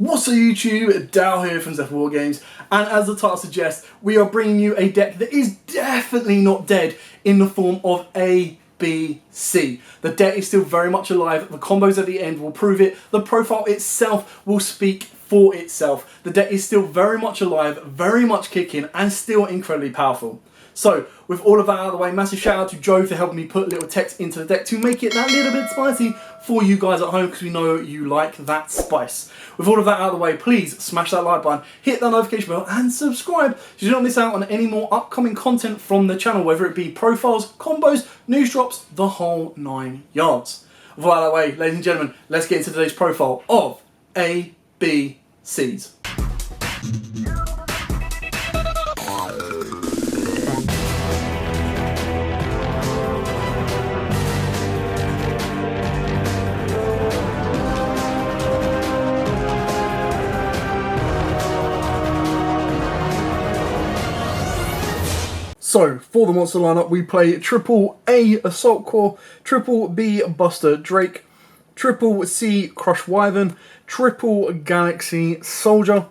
What's up YouTube, Dal here from Zephyr War Games, and as the title suggests, we are bringing you a deck that is definitely not dead in the form of A, B, C. The deck is still very much alive, the combos at the end will prove it, the profile itself will speak for itself. The deck is still very much alive, very much kicking, and still incredibly powerful. So, with all of that out of the way, massive shout out to Joe for helping me put little text into the deck to make it that little bit spicy for you guys at home, because we know you like that spice. With all of that out of the way, please smash that like button, hit that notification bell, and subscribe so you don't miss out on any more upcoming content from the channel, whether it be profiles, combos, news drops, the whole 9 yards. With all that out of the way, ladies and gentlemen, let's get into today's profile of A, B, C's. So, for the monster lineup, we play Triple A Assault Core, Triple B Buster Drake, Triple C Crush Wyvern, Triple Galaxy Soldier,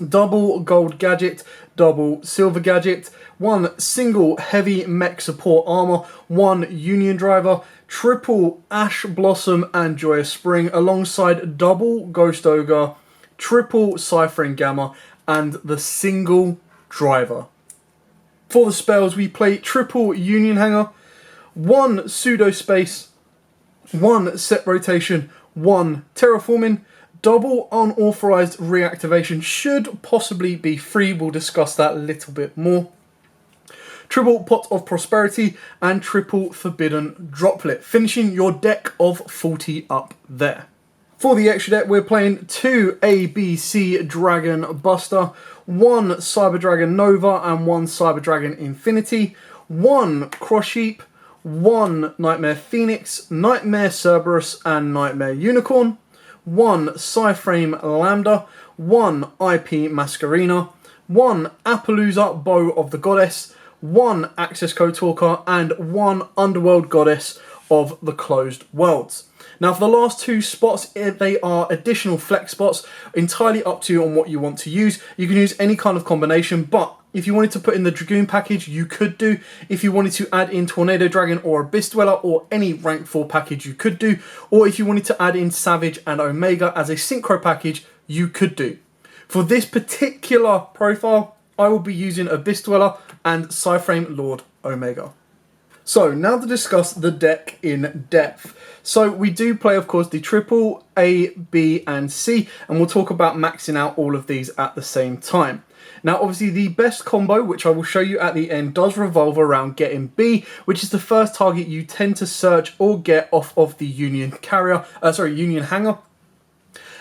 Double Gold Gadget, Double Silver Gadget, 1 single Heavy Mech Support Armor, 1 Union Driver, Triple Ash Blossom and Joyous Spring, alongside Double Ghost Ogre, Triple Ciphering Gamma, and the single Driver. For the spells, we play Triple Union Hanger, 1 Pseudo Space, 1 Set Rotation, 1 Terraforming, Double Unauthorized Reactivation should possibly be free, we'll discuss that a little bit more. Triple Pot of Prosperity, and Triple Forbidden Droplet, finishing your deck of 40 up there. For the extra deck, we're playing 2 ABC Dragon Buster, 1 Cyber Dragon Nova, and 1 Cyber Dragon Infinity, 1 Crossheap, 1 Nightmare Phoenix, Nightmare Cerberus, and Nightmare Unicorn, 1 Psyframe Lambda, 1 IP Masquerina, 1 Appaloosa Bow of the Goddess, 1 Access Code Talker, and 1 Underworld Goddess of the Closed Worlds. Now for the last 2 spots, they are additional flex spots, entirely up to you on what you want to use. You can use any kind of combination, but if you wanted to put in the Dragoon package, you could do. If you wanted to add in Tornado Dragon or Abyss Dweller or any rank 4 package, you could do. Or if you wanted to add in Savage and Omega as a synchro package, you could do. For this particular profile, I will be using Abyss Dweller and Psyframe Lord Omega. So, now to discuss the deck in depth. So, we do play, of course, the Triple A, B, and C, and we'll talk about maxing out all of these at the same time. Now, obviously, the best combo, which I will show you at the end, does revolve around getting B, which is the first target you tend to search or get off of the Union Hanger.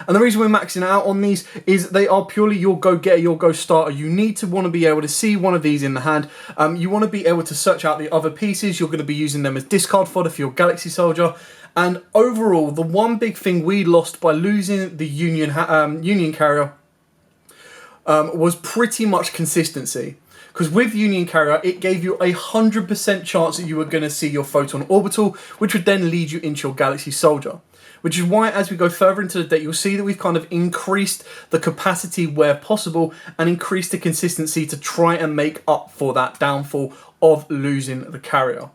And the reason we're maxing out on these is they are purely your go-getter, your go-starter. You need to want to be able to see one of these in the hand. You want to be able to search out the other pieces. You're going to be using them as discard fodder for your Galaxy Soldier. And overall, the one big thing we lost by losing the Union Carrier was pretty much consistency. Because with Union Carrier, it gave you 100% chance that you were going to see your Photon Orbital, which would then lead you into your Galaxy Soldier. Which is why, as we go further into the deck, you'll see that we've kind of increased the capacity where possible and increased the consistency to try and make up for that downfall of losing the carrier.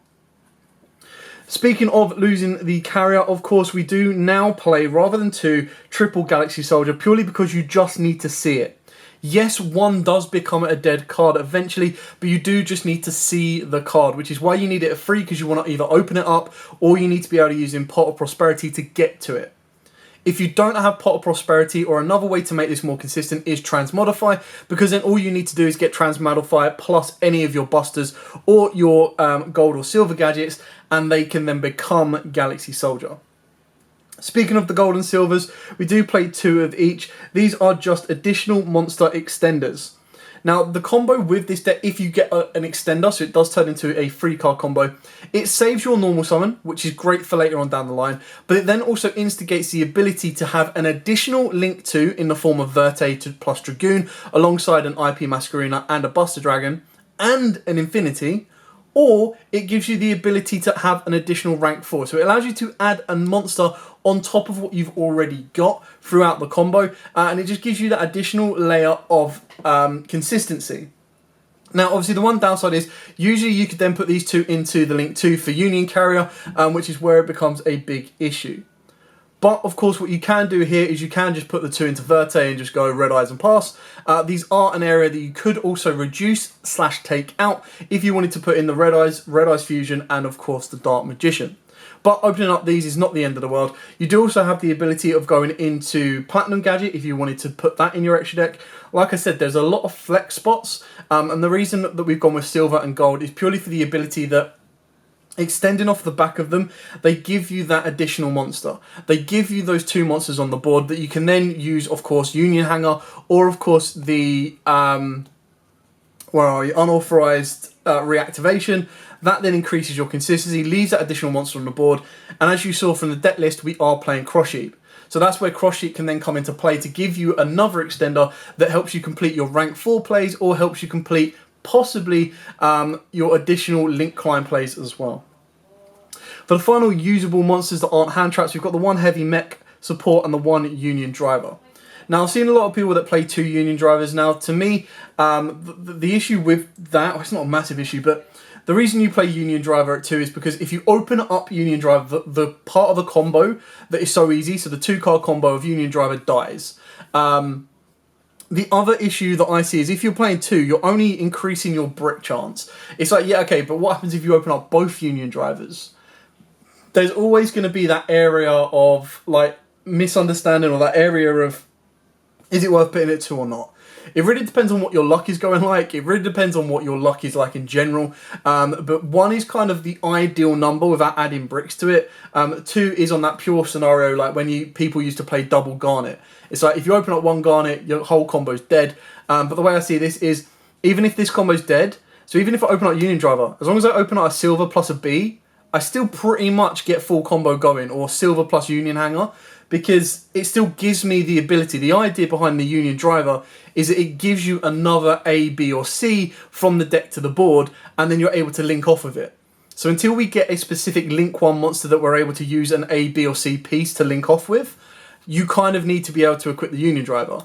Speaking of losing the carrier, of course, we do now play, rather than 2, Triple Galaxy Soldier, purely because you just need to see it. Yes, 1 does become a dead card eventually, but you do just need to see the card, which is why you need it free, because you want to either open it up or you need to be able to use in Pot of Prosperity to get to it. If you don't have Pot of Prosperity, or another way to make this more consistent is Transmodify, because then all you need to do is get Transmodify plus any of your busters or your gold or silver gadgets, and they can then become Galaxy Soldier. Speaking of the gold and silvers, we do play 2 of each. These are just additional monster extenders. Now, the combo with this deck, if you get an extender, so it does turn into a 3-card combo, it saves your normal summon, which is great for later on down the line, but it then also instigates the ability to have an additional link to in the form of Verte plus Dragoon, alongside an IP Masquerina and a Buster Dragon, and an Infinity, or it gives you the ability to have an additional rank 4. So it allows you to add a monster on top of what you've already got throughout the combo, and it just gives you that additional layer of consistency. Now, obviously, the one downside is usually you could then put these two into the Link 2 for Union Carrier, which is where it becomes a big issue. But, of course, what you can do here is you can just put the two into Verte and just go Red Eyes and pass. These are an area that you could also reduce/take out if you wanted to put in the Red Eyes Fusion, and, of course, the Dark Magician. But opening up these is not the end of the world. You do also have the ability of going into Platinum Gadget if you wanted to put that in your extra deck. Like I said, there's a lot of flex spots, and the reason that we've gone with Silver and Gold is purely for the ability that extending off the back of them, they give you that additional monster. They give you those two monsters on the board that you can then use, of course, Union Hanger, or of course the unauthorized reactivation. That then increases your consistency, leaves that additional monster on the board, and as you saw from the deck list, we are playing Cross Sheep. So that's where Cross Sheep can then come into play to give you another extender that helps you complete your rank 4 plays, or helps you complete possibly your additional Link Climb plays as well. For the final usable monsters that aren't hand traps, we've got the one Heavy Mech support and the one Union Driver. Now, I've seen a lot of people that play 2 Union Drivers. Now, to me, the issue with that, it's not a massive issue, but the reason you play Union Driver at 2 is because if you open up Union Driver, the part of the combo that is so easy, so the 2-card combo of Union Driver dies. The other issue that I see is if you're playing 2, you're only increasing your brick chance. It's like, yeah, okay, but what happens if you open up both Union Drivers? There's always going to be that area of, like, misunderstanding, or that area of, is it worth putting it 2 or not? It really depends on what your luck is going like. It really depends on what your luck is like in general. But 1 is kind of the ideal number without adding bricks to it. 2 is on that pure scenario, like when people used to play double Garnet. It's like if you open up 1 Garnet, your whole combo's dead. But the way I see this is, even if this combo's dead, so even if I open up Union Driver, as long as I open up a Silver plus a B, I still pretty much get full combo going, or Silver plus Union Hanger, because it still gives me the ability. The idea behind the Union Driver is that it gives you another A, B, or C from the deck to the board, and then you're able to link off of it. So until we get a specific Link 1 monster that we're able to use an A, B, or C piece to link off with, you kind of need to be able to equip the Union Driver.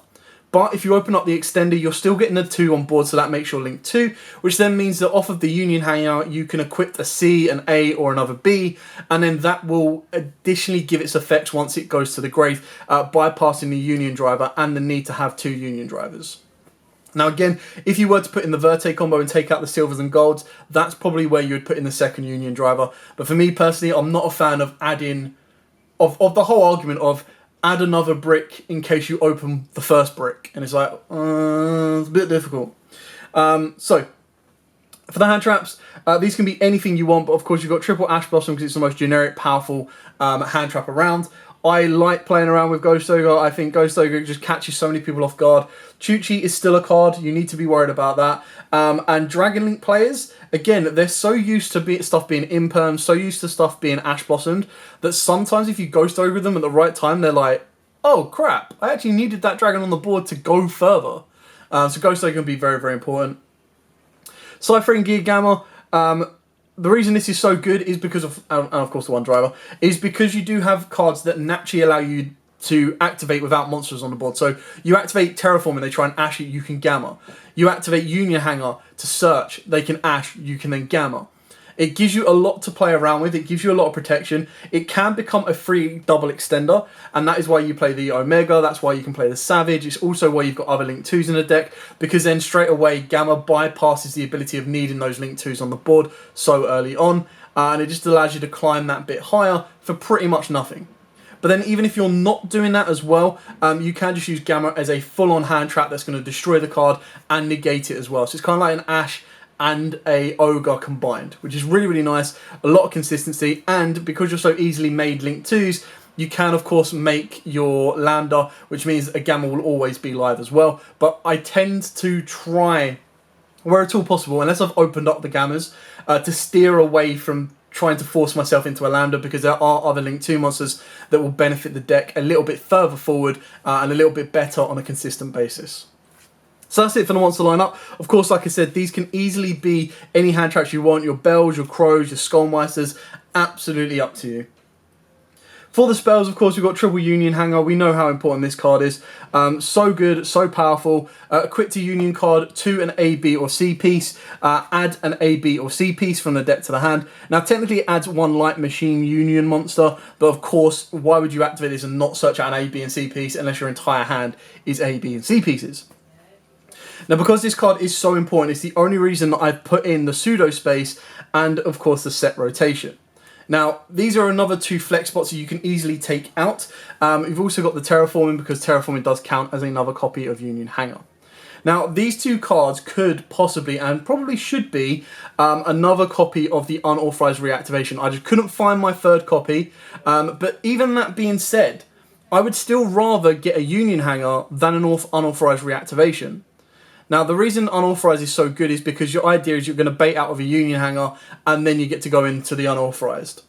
But if you open up the extender, you're still getting a 2 on board, so that makes your Link 2, which then means that off of the Union Hangout, you can equip a C, an A, or another B, and then that will additionally give its effects once it goes to the grave, bypassing the Union Driver and the need to have 2 Union Drivers. Now again, if you were to put in the Verte combo and take out the Silvers and Golds, that's probably where you would put in the second Union Driver. But for me personally, I'm not a fan of adding, of the whole argument of, add another brick in case you open the first brick. And it's like, it's a bit difficult. So, for the hand traps, these can be anything you want, but of course you've got Triple Ash Blossom because it's the most generic, powerful hand trap around. I like playing around with Ghost Ogre. I think Ghost Ogre just catches so many people off guard. Chuchi is still a card. You need to be worried about that. And Dragon Link players, again, they're so used to stuff being imperm, so used to stuff being Ash Blossomed, that sometimes if you Ghost Ogre them at the right time, they're like, oh crap, I actually needed that dragon on the board to go further. So Ghost Ogre can be very, very important. Cypher and Gear Gamma, the reason this is so good is because of, and of course the one driver, is because you do have cards that naturally allow you to activate without monsters on the board. So you activate Terraform and they try and Ash it, you can Gamma. You activate Union Hanger to search, they can Ash, you can then Gamma. It gives you a lot to play around with, it gives you a lot of protection. It can become a free double extender, and that is why you play the Omega, that's why you can play the Savage. It's also why you've got other Link 2s in the deck, because then straight away Gamma bypasses the ability of needing those Link 2s on the board so early on, and it just allows you to climb that bit higher for pretty much nothing. But then even if you're not doing that as well, you can just use Gamma as a full-on hand trap that's going to destroy the card and negate it as well. So it's kind of like an Ash and a Ogre combined, which is really, really nice. A lot of consistency, and because you're so easily made Link 2s, you can, of course, make your Lambda, which means a Gamma will always be live as well. But I tend to try, where at all possible, unless I've opened up the Gammas, to steer away from trying to force myself into a Lambda, because there are other Link 2 monsters that will benefit the deck a little bit further forward and a little bit better on a consistent basis. So that's it for the monster lineup. Of course, like I said, these can easily be any hand traps you want. Your bells, your crows, your skullmeisters, absolutely up to you. For the spells, of course, we've got Triple Union Hanger. We know how important this card is. So good, so powerful. Equip to Union card to an A, B, or C piece. Add an A, B, or C piece from the deck to the hand. Now, technically, it adds one Light Machine Union monster, but of course, why would you activate this and not search out an A, B, and C piece unless your entire hand is A, B, and C pieces? Now, because this card is so important, it's the only reason that I've put in the pseudo space and, of course, the set rotation. Now, these are another 2 flex spots that you can easily take out. You've also got the Terraforming, because Terraforming does count as another copy of Union Hanger. Now, these 2 cards could possibly, and probably should be, another copy of the unauthorized reactivation. I just couldn't find my 3rd copy, but even that being said, I would still rather get a Union Hanger than an unauthorized reactivation. Now, the reason unauthorized is so good is because your idea is you're going to bait out of a Union Hanger and then you get to go into the unauthorized.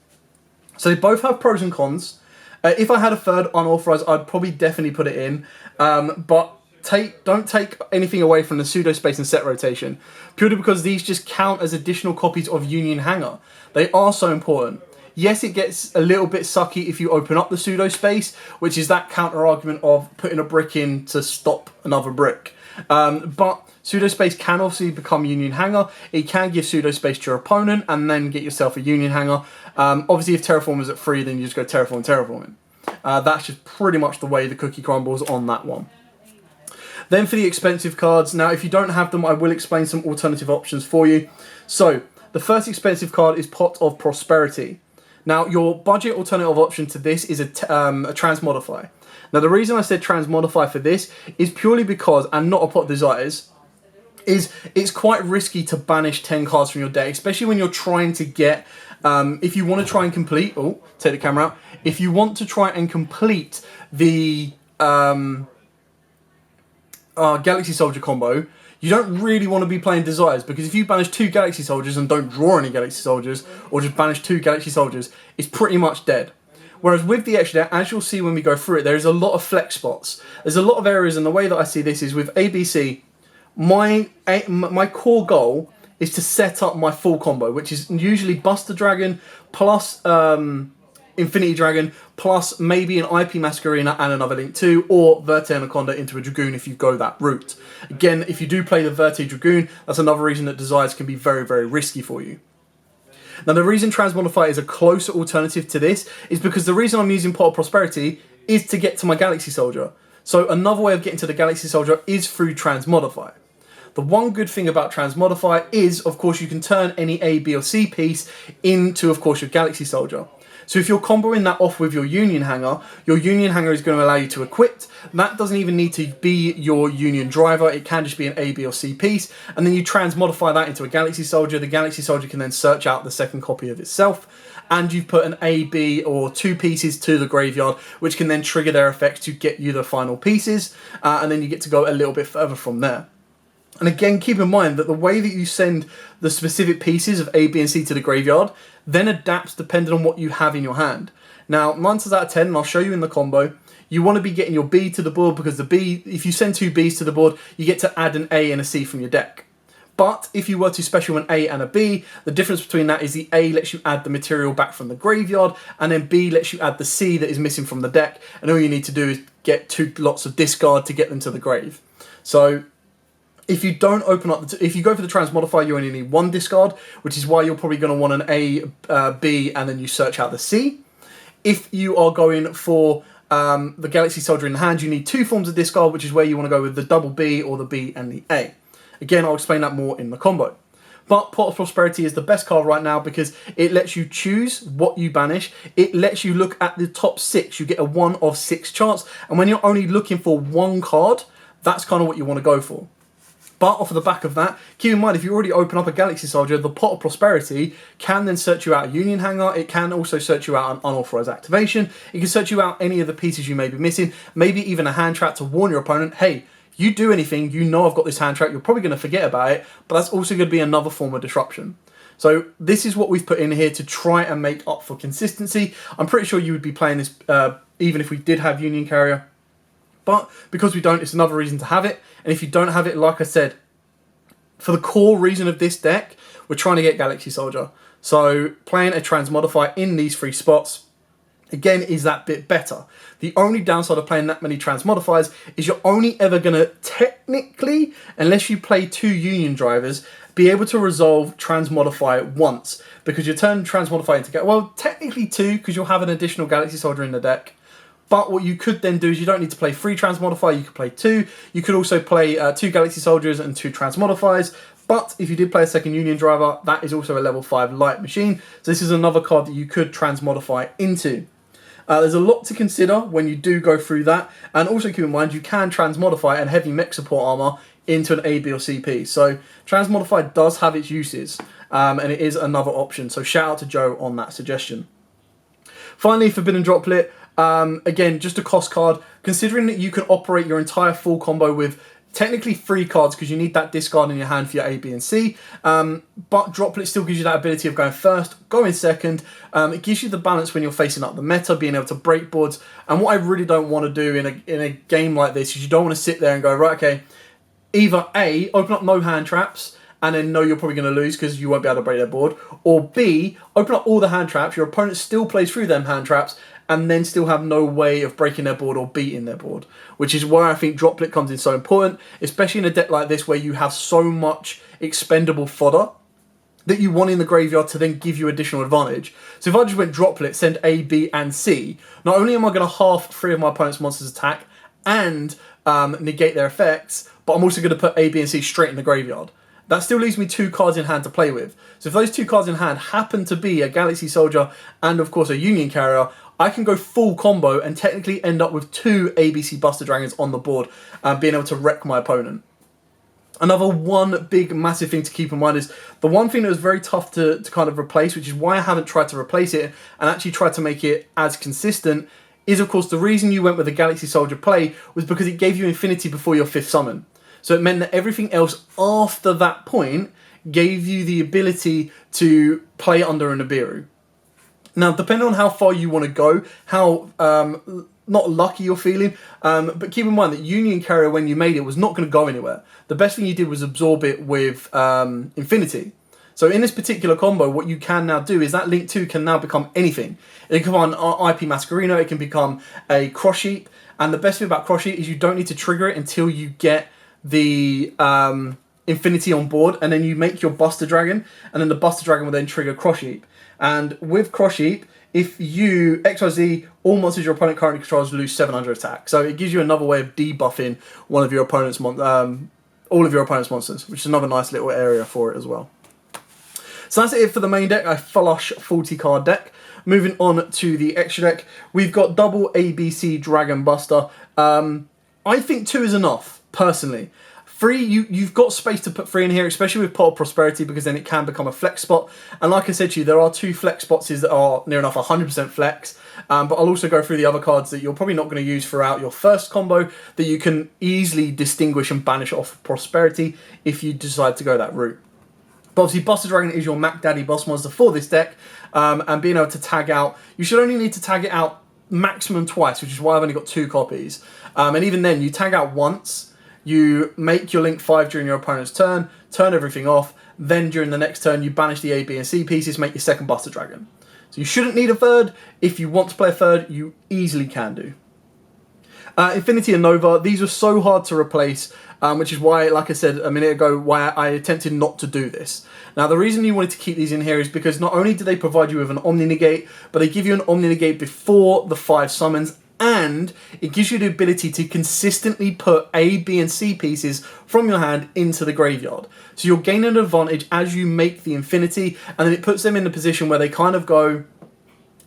So they both have pros and cons. If I had a 3rd unauthorized, I'd probably definitely put it in. But don't take anything away from the pseudo space and set rotation, purely because these just count as additional copies of Union Hanger. They are so important. Yes, it gets a little bit sucky if you open up the pseudo space, which is that counter argument of putting a brick in to stop another brick. But pseudo space can obviously become Union Hanger. It can give pseudo space to your opponent and then get yourself a Union Hanger. Obviously, if Terraform is at 3, then you just go Terraforming. That's just pretty much the way the cookie crumbles on that one. Then for the expensive cards, now if you don't have them, I will explain some alternative options for you. So the first expensive card is Pot of Prosperity. Now, your budget alternative option to this is a Transmodify. Now, the reason I said Transmodify for this is purely because, and not a Pot of Desires, is it's quite risky to banish 10 cards from your deck, especially when you're trying to get, if you want to try and complete, take the camera out, if you want to try and complete the Galaxy Soldier combo, you don't really want to be playing Desires, because if you banish 2 Galaxy Soldiers and don't draw any Galaxy Soldiers, or just banish 2 Galaxy Soldiers, it's pretty much dead. Whereas with the extra deck, as you'll see when we go through it, there is a lot of flex spots. There's a lot of areas, and the way that I see this is with ABC, my core goal is to set up my full combo, which is usually Buster Dragon plus Infinity Dragon plus maybe an IP Masquerena and another Link 2, or Verte Anaconda into a Dragoon if you go that route. Again, if you do play the Verte Dragoon, that's another reason that Desires can be very, very risky for you. Now, the reason Transmodify is a closer alternative to this is because the reason I'm using Pot of Prosperity is to get to my Galaxy Soldier. So another way of getting to the Galaxy Soldier is through Transmodify. The one good thing about Transmodify is, of course, you can turn any A, B, or C piece into, of course, your Galaxy Soldier. So if you're comboing that off with your Union Hanger is going to allow you to equip. That doesn't even need to be your Union Driver. It can just be an A, B, or C piece. And then you transmodify that into a Galaxy Soldier. The Galaxy Soldier can then search out the second copy of itself. And you've put an A, B, or 2 pieces to the graveyard, which can then trigger their effects to get you the final pieces. And then you get to go a little bit further from there. And again, keep in mind that the way that you send the specific pieces of A, B, and C to the graveyard then adapts depending on what you have in your hand. Now, 9 times out of 10, and I'll show you in the combo, you want to be getting your B to the board, because the B, if you send 2 Bs to the board, you get to add an A and a C from your deck. But if you were to special an A and a B, the difference between that is the A lets you add the material back from the graveyard, and then B lets you add the C that is missing from the deck, and all you need to do is get 2 lots of discard to get them to the grave. So if you don't open up, if you go for the Transmodify, you only need 1 discard, which is why you're probably going to want an A, B, and then you search out the C. If you are going for the Galaxy Soldier in the hand, you need 2 forms of discard, which is where you want to go with the double B or the B and the A. Again, I'll explain that more in the combo. But Pot of Prosperity is the best card right now because it lets you choose what you banish. It lets you look at the top 6. You get a 1 of 6 chance. And when you're only looking for 1 card, that's kind of what you want to go for. But off of the back of that, keep in mind, if you already open up a Galaxy Soldier, the Pot of Prosperity can then search you out a Union Hanger. It can also search you out an unauthorized activation. It can search you out any of the pieces you may be missing, maybe even a hand trap to warn your opponent, hey, you do anything, you know I've got this hand trap, you're probably going to forget about it, but that's also going to be another form of disruption. So this is what we've put in here to try and make up for consistency. I'm pretty sure you would be playing this even if we did have Union Carrier. But because we don't, it's another reason to have it. And if you don't have it, like I said, for the core reason of this deck, we're trying to get Galaxy Soldier. So playing a Transmodify in these 3 spots, again, is that bit better. The only downside of playing that many Transmodifiers is you're only ever going to technically, unless you play 2 Union drivers, be able to resolve Transmodify once. Because you turn Transmodify into, well, technically 2, because you'll have an additional Galaxy Soldier in the deck. But what you could then do is you don't need to play 3 Transmodify, you could play 2. You could also play 2 Galaxy Soldiers and 2 Transmodifies. But if you did play a second Union driver, that is also a level 5 light machine. So this is another card that you could Transmodify into. There's a lot to consider when you do go through that. And also keep in mind, you can Transmodify and heavy mech support armor into an A, B or C piece. So Transmodify does have its uses. And it is another option. So shout out to Joe on that suggestion. Finally, Forbidden Droplet. Again, just a cost card. Considering that you can operate your entire full combo with technically 3 cards because you need that discard in your hand for your A, B and C. But Droplet still gives you that ability of going first, going second. It gives you the balance when you're facing up the meta, being able to break boards. And what I really don't want to do in a game like this is you don't want to sit there and go, right, okay, either A, open up no hand traps, and then know you're probably going to lose because you won't be able to break their board. Or B, open up all the hand traps, your opponent still plays through them hand traps, and then still have no way of breaking their board or beating their board. Which is where I think Droplet comes in so important, especially in a deck like this where you have so much expendable fodder that you want in the graveyard to then give you additional advantage. So if I just went Droplet, send A, B, and C, not only am I going to half 3 of my opponent's monsters' attack and negate their effects, but I'm also going to put A, B, and C straight in the graveyard. That still leaves me 2 cards in hand to play with. So if those 2 cards in hand happen to be a Galaxy Soldier and, of course, a Union Carrier, I can go full combo and technically end up with 2 ABC Buster Dragons on the board, being able to wreck my opponent. Another one big massive thing to keep in mind is the one thing that was very tough to kind of replace, which is why I haven't tried to replace it and actually tried to make it as consistent, is of course the reason you went with the Galaxy Soldier play was because it gave you infinity before your 5th summon. So it meant that everything else after that point gave you the ability to play under a Nibiru. Now, depending on how far you want to go, how not lucky you're feeling, but keep in mind that Union Carrier, when you made it, was not going to go anywhere. The best thing you did was absorb it with Infinity. So in this particular combo, what you can now do is that Link 2 can now become anything. It can become an IP Masquerino, it can become a Cross Sheep, and the best thing about Cross Sheep is you don't need to trigger it until you get the Infinity on board, and then you make your Buster Dragon, and then the Buster Dragon will then trigger Cross Sheep. And with Cross Sheep, if you XYZ, all monsters your opponent currently controls lose 700 attack. So it gives you another way of debuffing one of your opponent's all of your opponent's monsters, which is another nice little area for it as well. So that's it for the main deck, a flush 40 card deck. Moving on to the extra deck, we've got double ABC Dragon Buster. I think 2 is enough, personally. 3, you've got space to put 3 in here, especially with Pot of Prosperity, because then it can become a flex spot. And like I said to you, there are 2 flex spots that are near enough 100% flex. But I'll also go through the other cards that you're probably not going to use throughout your first combo that you can easily distinguish and banish off of Prosperity if you decide to go that route. But obviously, Buster Dragon is your Mac Daddy boss monster for this deck. And being able to tag out, you should only need to tag it out maximum twice, which is why I've only got 2 copies. And even then, you tag out once. You make your Link 5 during your opponent's turn everything off, then during the next turn you banish the A, B and C pieces, make your second Buster Dragon. So you shouldn't need a third. If you want to play a third, you easily can do. Infinity and Nova, these were so hard to replace, which is why, like I said a minute ago, why I attempted not to do this. Now, the reason you wanted to keep these in here is because not only do they provide you with an Omni Negate, but they give you an Omni Negate before the 5 summons, and it gives you the ability to consistently put A, B, and C pieces from your hand into the graveyard. So you're gaining an advantage as you make the Infinity, and then it puts them in a position where they kind of go...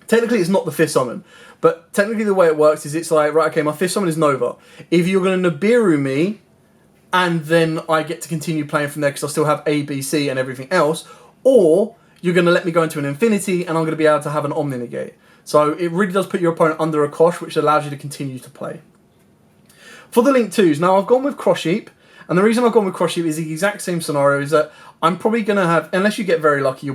Technically, it's not the 5th summon, but technically the way it works is it's like, right, okay, my 5th summon is Nova. If you're going to Nibiru me, and then I get to continue playing from there because I still have A, B, C, and everything else, or you're going to let me go into an Infinity, and I'm going to be able to have an Omni Negate. So it really does put your opponent under a cosh, which allows you to continue to play. For the Link 2s, now I've gone with Cross Sheep, and the reason I've gone with Cross Sheep is the exact same scenario, is that I'm probably going to have, unless you get very lucky, you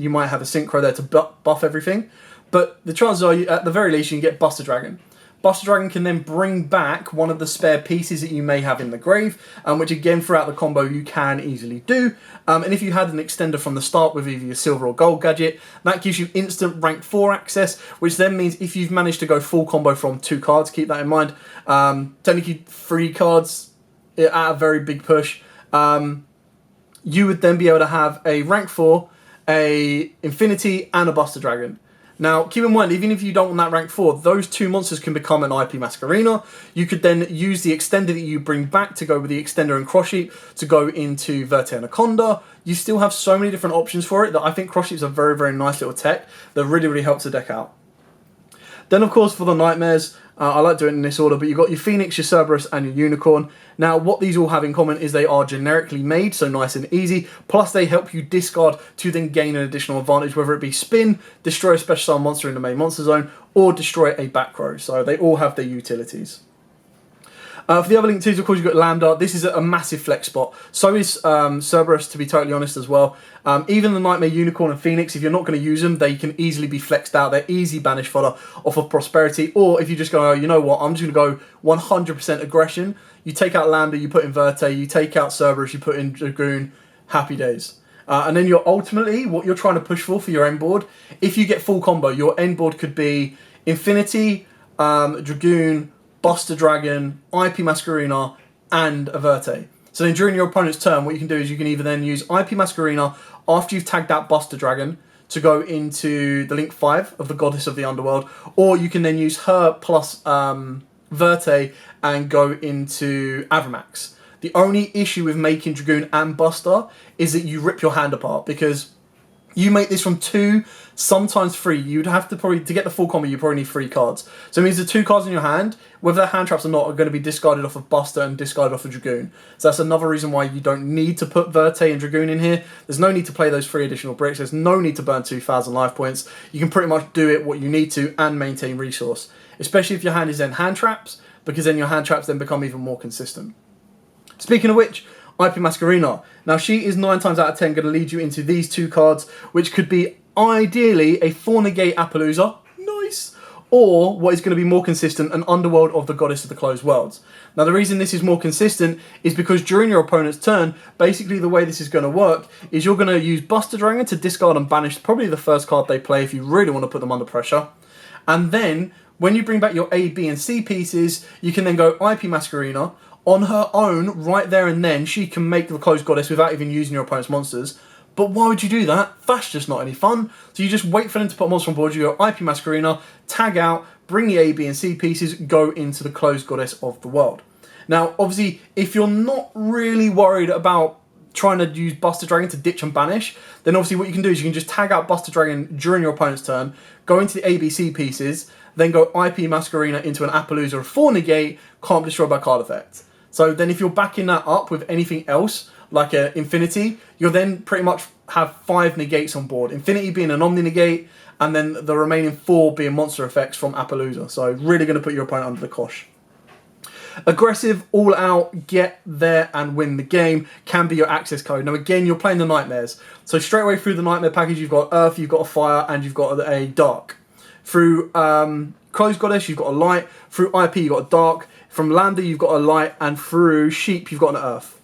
might have a Synchro there to buff everything, but the chances are, at the very least, you can get Buster Dragon. Buster Dragon can then bring back one of the spare pieces that you may have in the grave, which again throughout the combo you can easily do. And if you had an extender from the start with either your silver or gold gadget, that gives you instant rank 4 access, which then means if you've managed to go full combo from 2 cards, keep that in mind, technically 3 cards at a very big push, you would then be able to have a rank 4, a Infinity, and a Buster Dragon. Now, keep in mind, even if you don't want that rank 4, those 2 monsters can become an IP Masquerina. You could then use the extender that you bring back to go with the extender and Cross Sheep to go into Verte Anaconda. You still have so many different options for it that I think Cross Sheep's a very, very nice little tech that really, really helps the deck out. Then, of course, for the Nightmares, I like doing it in this order, but you've got your Phoenix, your Cerberus, and your Unicorn. Now, what these all have in common is they are generically made, so nice and easy, plus they help you discard to then gain an additional advantage, whether it be spin, destroy a special summon monster in the main monster zone, or destroy a back row, so they all have their utilities. For the other Link 2s, of course, you've got Lambda. This is a massive flex spot. So is Cerberus, to be totally honest, as well. Even the Nightmare Unicorn and Phoenix, if you're not going to use them, they can easily be flexed out. They're easy banish fodder off of Prosperity. Or if you just go, oh, you know what, I'm just going to go 100% aggression. You take out Lambda, you put in Verte, you take out Cerberus, you put in Dragoon. Happy days. And then you're ultimately, what you're trying to push for your end board, if you get full combo, your end board could be Infinity, Dragoon, Buster Dragon, IP Masquerina, and a Verte. So then during your opponent's turn, what you can do is you can either then use IP Masquerina after you've tagged out Buster Dragon to go into the Link 5 of the Goddess of the Underworld, or you can then use her plus Verte and go into Avramax. The only issue with making Dragoon and Buster is that you rip your hand apart, because you make this from 2, sometimes 3. You'd have to probably, to get the full combo, you probably need 3 cards. So it means the 2 cards in your hand, whether they're hand traps or not, are going to be discarded off of Buster and discarded off of Dragoon. So that's another reason why you don't need to put Verte and Dragoon in here. There's no need to play those 3 additional bricks. There's no need to burn 2,000 life points. You can pretty much do it what you need to and maintain resource. Especially if your hand is then hand traps, because then your hand traps then become even more consistent. Speaking of which, IP Masquerina. Now, she is 9 times out of 10 going to lead you into these 2 cards, which could be ideally a 4 negate Appaloosa, nice, or what is going to be more consistent, an Underworld of the Goddess of the Closed Worlds. Now, the reason this is more consistent is because during your opponent's turn, basically the way this is going to work is you're going to use Buster Dragon to discard and banish probably the first card they play if you really want to put them under pressure. And then, when you bring back your A, B, and C pieces, you can then go IP Masquerina. On her own, right there and then, she can make the Closed Goddess without even using your opponent's monsters. But why would you do that? That's just not any fun. So you just wait for them to put a monster on board, you go IP Masquerina, tag out, bring the A, B, and C pieces, go into the Closed Goddess of the World. Now, obviously, if you're not really worried about trying to use Buster Dragon to ditch and banish, then obviously what you can do is you can just tag out Buster Dragon during your opponent's turn, go into the A, B, C pieces, then go IP Masquerina into an Appaloosa or 4 negate, can't be destroyed by card effect. So then if you're backing that up with anything else, like an Infinity, you'll then pretty much have 5 negates on board. Infinity being an Omni negate, and then the remaining 4 being monster effects from Appaloosa. So really going to put your opponent under the cosh. Aggressive, all out, get there and win the game can be your access code. Now again, you're playing the Nightmares. So straight away through the Nightmare package, you've got Earth, you've got a Fire, and you've got a Dark. Through Closed Goddess, you've got a Light. Through IP, you've got a Dark. From Lambda, you've got a Light, and through Sheep, you've got an Earth.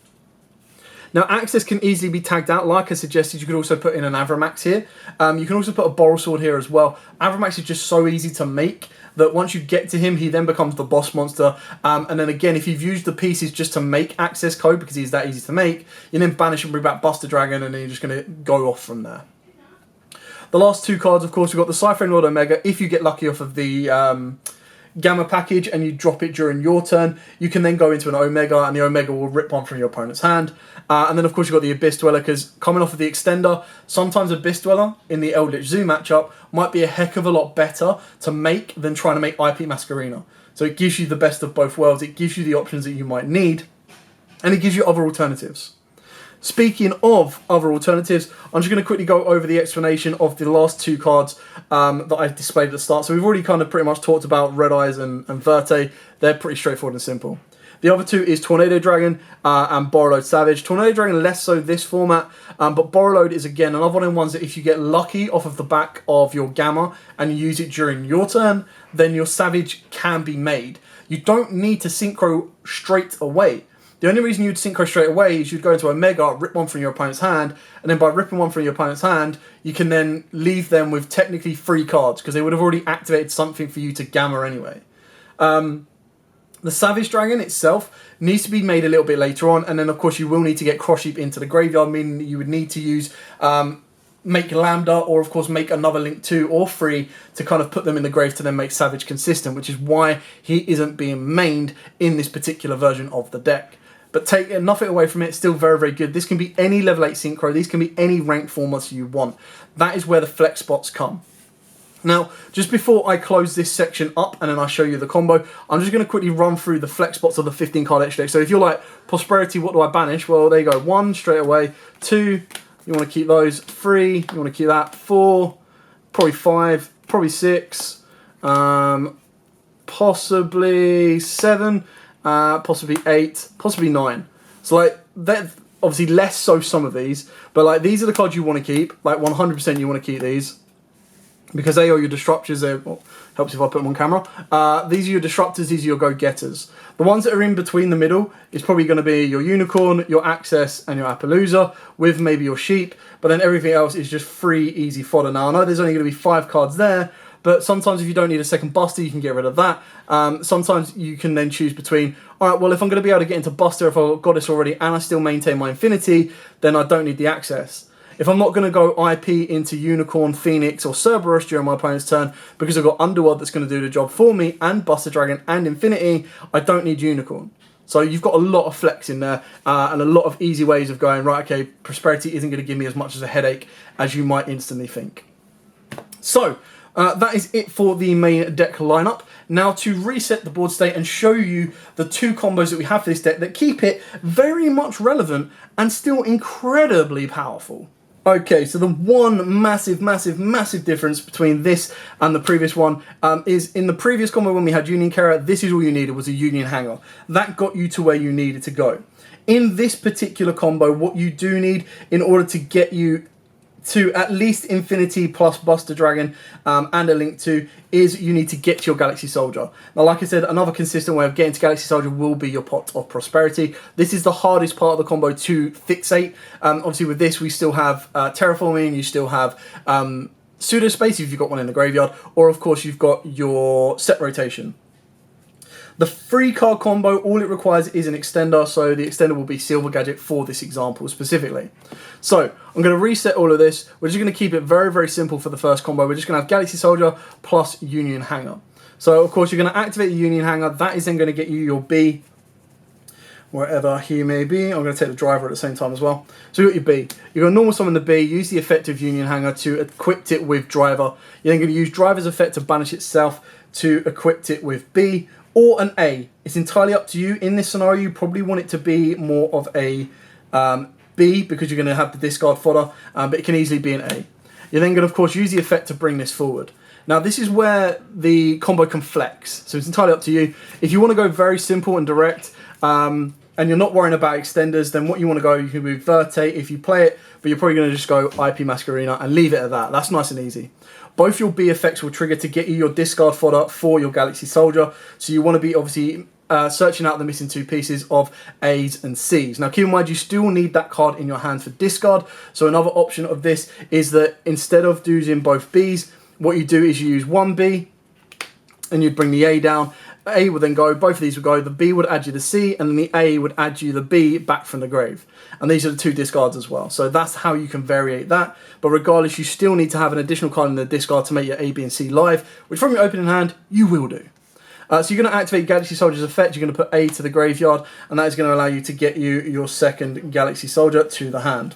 Now, access can easily be tagged out. Like I suggested, you could also put in an Avramax here. You can also put a Boral Sword here as well. Avramax is just so easy to make that once you get to him, he then becomes the boss monster. And then again, if you've used the pieces just to make access code, because he's that easy to make, you then banish and bring back Buster Dragon, and then you're just going to go off from there. The last 2 cards, of course, we've got the Cypher Lord Omega. If you get lucky off of the Gamma package and you drop it during your turn, you can then go into an Omega, and the Omega will rip one from your opponent's hand. And then of course you've got the Abyss Dweller, because coming off of the extender, sometimes Abyss Dweller in the Eldritch Zoo matchup might be a heck of a lot better to make than trying to make IP Masquerina. So it gives you the best of both worlds, it gives you the options that you might need, and it gives you other alternatives. Speaking of other alternatives, I'm just going to quickly go over the explanation of the last 2 cards that I displayed at the start. So we've already kind of pretty much talked about Red Eyes and Verte. They're pretty straightforward and simple. The other two is Tornado Dragon and Borrowload Savage. Tornado Dragon less so this format, but Borrowload is again another one of the ones that if you get lucky off of the back of your Gamma and you use it during your turn, then your Savage can be made. You don't need to Synchro straight away. The only reason you'd Synchro straight away is you'd go into Omega, rip one from your opponent's hand, and then by ripping one from your opponent's hand, you can then leave them with technically 3 cards, because they would have already activated something for you to Gamma anyway. The Savage Dragon itself needs to be made a little bit later on, and then of course you will need to get Cross Sheep into the graveyard, meaning that you would need to use make Lambda, or of course make another Link 2 or 3 to kind of put them in the grave to then make Savage consistent, which is why he isn't being mained in this particular version of the deck. But take nothing away from it, it's still very, very good. This can be any level 8 Synchro, these can be any ranked formats you want. That is where the flex spots come. Now, just before I close this section up and then I show you the combo, I'm just going to quickly run through the flex spots of the 15 card extra deck. So if you're like, Prosperity, what do I banish? Well, there you go. 1 straight away. 2, you want to keep those. 3, you want to keep that. 4, probably 5, probably 6, possibly 7, possibly 8, possibly 9. So like, that obviously less so some of these, but like these are the cards you want to keep. Like 100% you want to keep these, because they are your disruptors. Well, helps if I put them on camera. These are your disruptors, these are your go-getters. The ones that are in between the middle is probably going to be your Unicorn, your Access, and your Appaloosa, with maybe your Sheep, but then everything else is just free, easy fodder. Now, I know there's only going to be 5 cards there, but sometimes if you don't need a second Buster, you can get rid of that. Sometimes you can then choose between, alright, well, if I'm going to be able to get into Buster, if I've got this already, and I still maintain my Infinity, then I don't need the Access. If I'm not going to go IP into Unicorn, Phoenix, or Cerberus during my opponent's turn, because I've got Underworld that's going to do the job for me, and Buster Dragon, and Infinity, I don't need Unicorn. So you've got a lot of flex in there, and a lot of easy ways of going, right, okay, Prosperity isn't going to give me as much as a headache as you might instantly think. So, that is it for the main deck lineup. Now to reset the board state and show you the 2 combos that we have for this deck that keep it very much relevant and still incredibly powerful. Okay, so the one massive difference between this and the previous one is in the previous combo when we had Union Carrier, this is all you needed was a Union Hanger. That got you to where you needed to go. In this particular combo, what you do need in order to get you to at least Infinity plus Buster Dragon and a Link 2 is you need to get to your Galaxy Soldier. Now, like I said, another consistent way of getting to Galaxy Soldier will be your Pot of Prosperity. This is the hardest part of the combo to fixate. Obviously, with this, we still have Terraforming, you still have Pseudo Space if you've got one in the graveyard, or of course, you've got your Set Rotation. The 3-card combo, all it requires is an extender, so the extender will be Silver Gadget for this example specifically. So, I'm going to reset all of this. We're just going to keep it very, very simple for the first combo. We're just going to have Galaxy Soldier plus Union Hanger. So, of course, you're going to activate the Union Hanger. That is then going to get you your B, wherever he may be. I'm going to take the driver at the same time as well. So you've got your B. You're going to normal summon the B, use the effect of Union Hanger to equip it with driver. You're then going to use driver's effect to banish itself to equip it with B. Or an A. It's entirely up to you. In this scenario, you probably want it to be more of a B, because you're going to have the discard fodder, but it can easily be an A. You're then going to, of course, use the effect to bring this forward. Now, this is where the combo can flex, so it's entirely up to you. If you want to go very simple and direct, and you're not worrying about extenders, then what you want to go, you can move Verte if you play it, but you're probably going to just go IP Masquerena and leave it at that. That's nice and easy. Both your B effects will trigger to get you your discard fodder for your Galaxy Soldier. So you want to be obviously searching out the missing 2 pieces of A's and C's. Now keep in mind you still need that card in your hand for discard. So another option of this is that instead of using both B's, what you do is you use one B and you'd bring the A down. A would then go, both of these would go, the B would add you the C, and then the A would add you the B back from the grave. And these are the 2 discards as well. So that's how you can variate that. But regardless, you still need to have an additional card in the discard to make your A, B, and C live, which from your opening hand, you will do. So you're going to activate Galaxy Soldier's effect, you're going to put A to the graveyard, and that is going to allow you to get you your second Galaxy Soldier to the hand.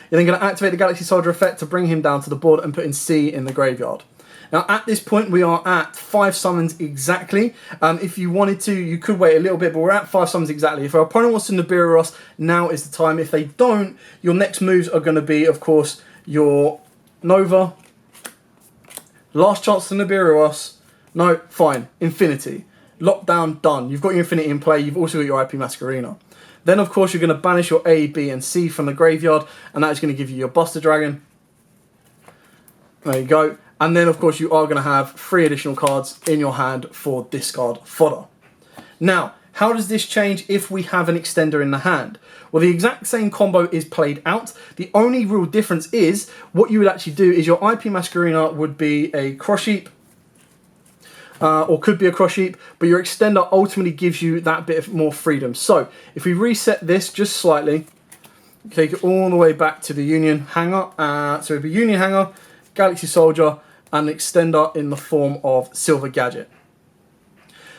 You're then going to activate the Galaxy Soldier effect to bring him down to the board and put in C in the graveyard. Now, at this point, we are at 5 summons exactly. If you wanted to, you could wait a little bit, but we're at 5 summons exactly. If our opponent wants to Nibiru us, now is the time. If they don't, your next moves are going to be, of course, your Nova. Last chance to Nibiru us. No, fine. Infinity. Lockdown, done. You've got your Infinity in play, you've also got your IP Masquerena. Then, of course, you're going to banish your A, B, and C from the graveyard, and that is going to give you your Buster Dragon. There you go. And then, of course, you are going to have 3 additional cards in your hand for discard fodder. Now, how does this change if we have an extender in the hand? Well, the exact same combo is played out. The only real difference is what you would actually do is your IP Masquerena would be a Cross Sheep, or could be a Cross Sheep, but your extender ultimately gives you that bit of more freedom. So, if we reset this just slightly, take it all the way back to the Union Hanger. So it'd be Union Hanger, Galaxy Soldier, and an extender in the form of Silver Gadget.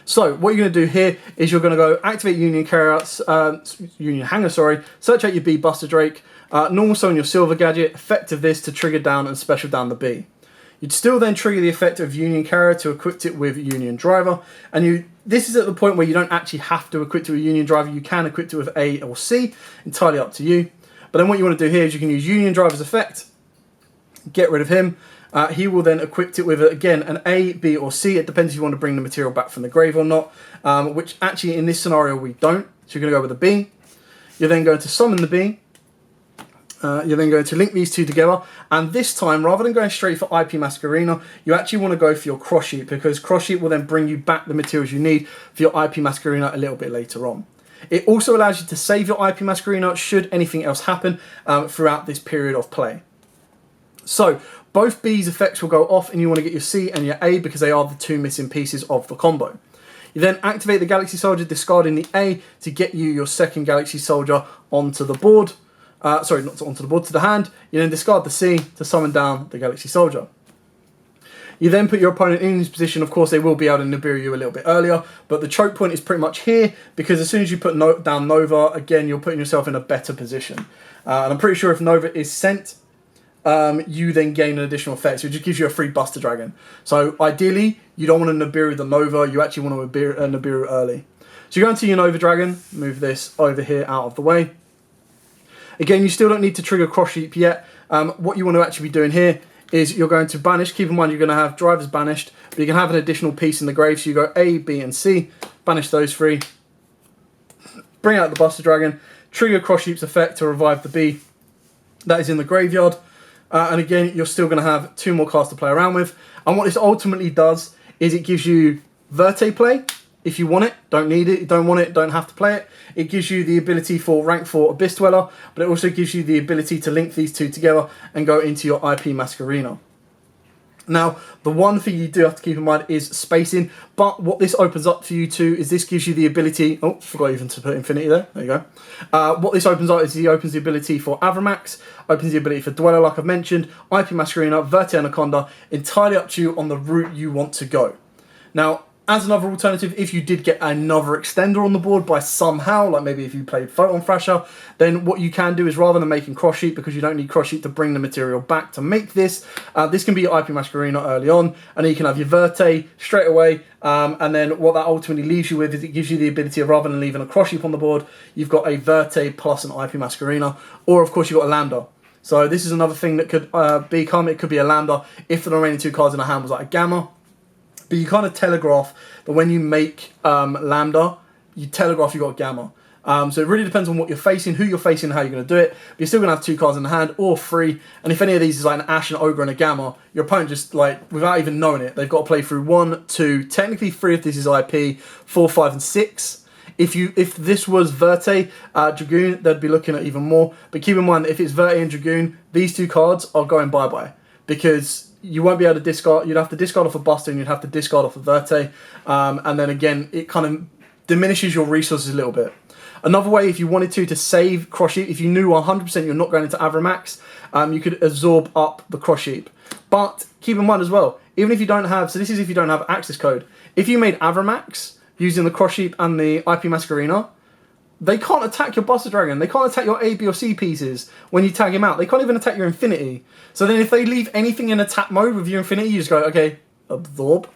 So what you're going to do here is you're going to go activate Union Hanger, search out your B Buster Drake, normal summon your Silver Gadget, effect of this to trigger down and special down the B. You'd still then trigger the effect of Union Carrier to equip it with Union Driver, and this is at the point where you don't actually have to equip it with Union Driver. You can equip it with A or C, entirely up to you. But then what you want to do here is you can use Union Driver's effect, get rid of him. He will then equip it with, again, an A, B, or C. It depends if you want to bring the material back from the grave or not, which actually in this scenario we don't. So you're going to go with a B. You're then going to summon the B. You're then going to link these two together. And this time, rather than going straight for IP Masquerena, you actually want to go for your Cross Sheep, because Cross Sheep will then bring you back the materials you need for your IP Masquerena a little bit later on. It also allows you to save your IP Masquerena should anything else happen throughout this period of play. So, both B's effects will go off and you want to get your C and your A because they are the 2 missing pieces of the combo. You then activate the Galaxy Soldier, discarding the A to get you your second Galaxy Soldier onto the board. Sorry, not onto the board, to the hand. You then discard the C to summon down the Galaxy Soldier. You then put your opponent in his position. Of course, they will be able to Nibiru you a little bit earlier, but the choke point is pretty much here because as soon as you put down Nova, again, you're putting yourself in a better position. And I'm pretty sure if Nova is sent, you then gain an additional effect, so it just gives you a free Buster Dragon. So ideally, you don't want to Nibiru the Nova, you actually want to Nibiru early. So you go into your Nova Dragon, move this over here out of the way. Again, you still don't need to trigger Cross Sheep yet. What you want to actually be doing here is you're going to banish. Keep in mind you're going to have Drivers banished, but you can have an additional piece in the grave. So you go A, B, and C, banish those 3, bring out the Buster Dragon, trigger Cross Sheep's effect to revive the B that is in the graveyard. And again, you're still going to have 2 more cards to play around with. And what this ultimately does is it gives you Verte play. If you want it, don't need it, you don't want it, don't have to play it. It gives you the ability for rank 4 Abyss Dweller, but it also gives you the ability to link these 2 together and go into your IP Masquerena. Now, the one thing you do have to keep in mind is spacing, but what this opens up for you too is this gives you the ability, oh, forgot even to put Infinity there you go. What this opens up is he opens the ability for Avramax, opens the ability for Dweller like I've mentioned, IP Masquerena, Verte Anaconda, entirely up to you on the route you want to go. Now, as another alternative, if you did get another extender on the board by somehow, like maybe if you played Photon Thrasher, then what you can do is rather than making Cross Sheep, because you don't need Cross Sheep to bring the material back to make this, this can be your IP Masquerena early on, and then you can have your Verte straight away, and then what that ultimately leaves you with is it gives you the ability of, rather than leaving a Cross Sheep on the board, you've got a Verte plus an IP Masquerena, or of course you've got a Lambda. So this is another thing that could become, it could be a Lambda if the remaining 2 cards in the hand was like a Gamma. But you kind of telegraph that when you make Lambda, you telegraph you got a Gamma. So it really depends on what you're facing, who you're facing, and how you're going to do it. But you're still going to have 2 cards in the hand, or 3. And if any of these is like an Ash, an Ogre, and a Gamma, your opponent just, like, without even knowing it, they've got to play through 1, 2, technically 3 if this is IP, 4, 5, and 6. If this was Verte, Dragoon, they'd be looking at even more. But keep in mind that if it's Verte and Dragoon, these 2 cards are going bye-bye. Because you won't be able to discard, you'd have to discard off a Buster and you'd have to discard off a Verte. And then again, it kind of diminishes your resources a little bit. Another way, if you wanted to save Cross Sheep, if you knew 100% you're not going into Avramax, you could absorb up the Cross Sheep. But keep in mind as well, even if you don't have, so this is if you don't have access code, if you made Avramax using the Cross Sheep and the IP Masquerena, they can't attack your Buster Dragon. They can't attack your A, B, or C pieces when you tag him out. They can't even attack your Infinity. So then if they leave anything in attack mode with your Infinity, you just go, okay, absorb.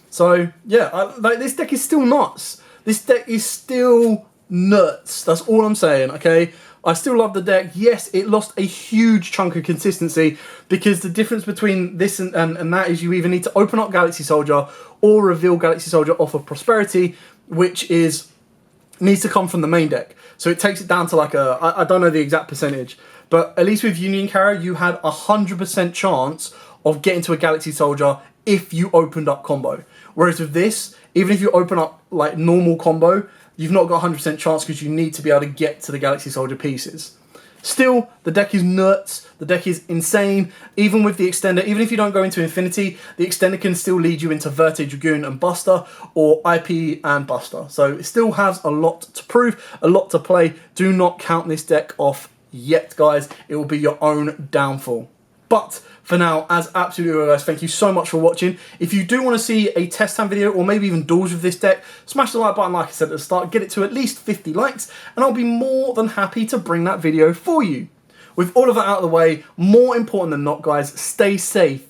So, yeah, like this deck is still nuts. This deck is still nuts. That's all I'm saying, okay? I still love the deck. Yes, it lost a huge chunk of consistency because the difference between this and that is you either need to open up Galaxy Soldier or reveal Galaxy Soldier off of Prosperity, which needs to come from the main deck. So it takes it down to like I don't know the exact percentage, but at least with Union Carrier, you had 100% chance of getting to a Galaxy Soldier if you opened up combo. Whereas with this, even if you open up like normal combo, you've not got 100% chance because you need to be able to get to the Galaxy Soldier pieces. Still, the deck is nuts, the deck is insane. Even with the extender, even if you don't go into Infinity, the extender can still lead you into Verte, Dragoon and Buster, or IP and Buster. So it still has a lot to prove, a lot to play. Do not count this deck off yet, guys. It will be your own downfall. But for now, as absolutely always, thank you so much for watching. If you do want to see a test time video or maybe even duels with this deck, smash the like button like I said at the start, get it to at least 50 likes, and I'll be more than happy to bring that video for you. With all of that out of the way, more important than not, guys, stay safe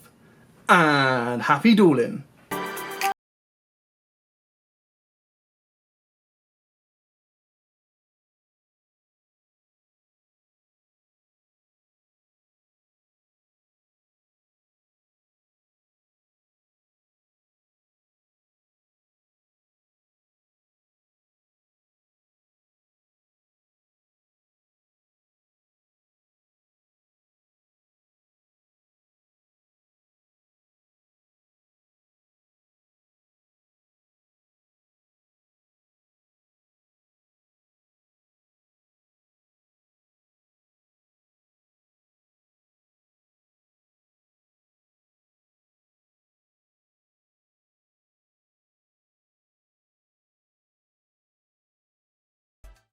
and happy dueling.